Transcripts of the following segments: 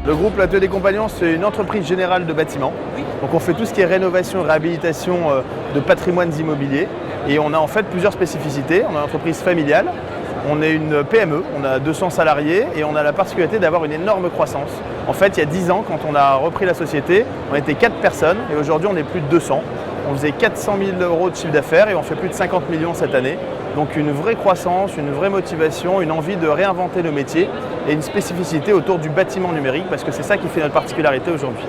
Le groupe L'Atelier des Compagnons, c'est une entreprise générale de bâtiments. Donc on fait tout ce qui est rénovation et réhabilitation de patrimoines immobiliers. Et on a en fait plusieurs spécificités. On a une entreprise familiale, on est une PME, on a 200 salariés et on a la particularité d'avoir une énorme croissance. En fait, il y a 10 ans, quand on a repris la société, on était 4 personnes et aujourd'hui on est plus de 200. On faisait 400 000 € de chiffre d'affaires et on fait plus de 50 millions cette année. Donc une vraie croissance, une vraie motivation, une envie de réinventer le métier et une spécificité autour du bâtiment numérique parce que c'est ça qui fait notre particularité aujourd'hui.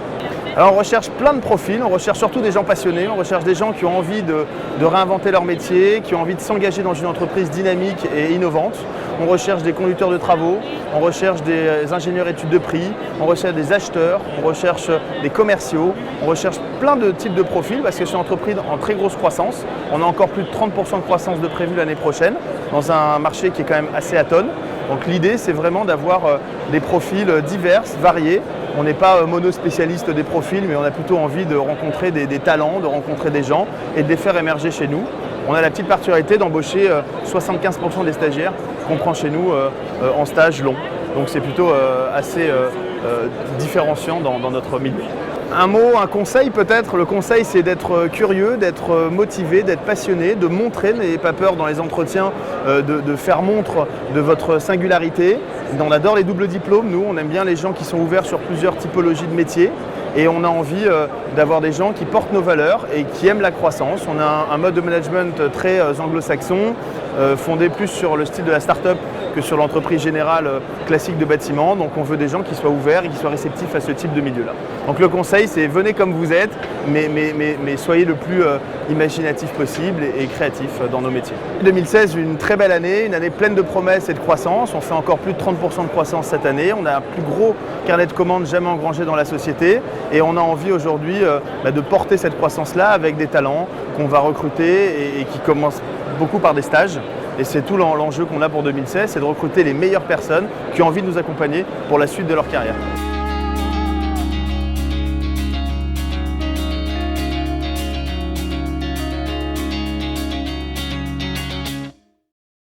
Alors on recherche plein de profils, on recherche surtout des gens passionnés, on recherche des gens qui ont envie de réinventer leur métier, qui ont envie de s'engager dans une entreprise dynamique et innovante. On recherche des conducteurs de travaux, on recherche des ingénieurs études de prix, on recherche des acheteurs, on recherche des commerciaux, on recherche plein de types de profils parce que c'est une entreprise en très grosse croissance. On a encore plus de 30% de croissance de prévu l'année prochaine dans un marché qui est quand même assez atone. Donc l'idée c'est vraiment d'avoir des profils divers, variés. On n'est pas mono-spécialiste des profils, mais on a plutôt envie de rencontrer des talents, de rencontrer des gens et de les faire émerger chez nous. On a la petite particularité d'embaucher 75% des stagiaires qu'on prend chez nous en stage long. Donc c'est plutôt assez différenciant dans notre milieu. Un mot, un conseil peut-être. Le conseil, c'est d'être curieux, d'être motivé, d'être passionné, de montrer, n'ayez pas peur dans les entretiens, de faire montre de votre singularité. On adore les doubles diplômes, nous, on aime bien les gens qui sont ouverts sur plusieurs typologies de métiers et on a envie d'avoir des gens qui portent nos valeurs et qui aiment la croissance. On a un mode de management très anglo-saxon, fondé plus sur le style de la start-up que sur l'entreprise générale classique de bâtiment. Donc on veut des gens qui soient ouverts et qui soient réceptifs à ce type de milieu-là. Donc le conseil, c'est venez comme vous êtes, mais soyez le plus imaginatif possible et créatif dans nos métiers. 2016, une très belle année, une année pleine de promesses et de croissance. On fait encore plus de 30% de croissance cette année. On a un plus gros carnet de commandes jamais engrangé dans la société et on a envie aujourd'hui de porter cette croissance-là avec des talents qu'on va recruter et qui commencent beaucoup par des stages. Et c'est tout l'enjeu qu'on a pour 2016, c'est de recruter les meilleures personnes qui ont envie de nous accompagner pour la suite de leur carrière.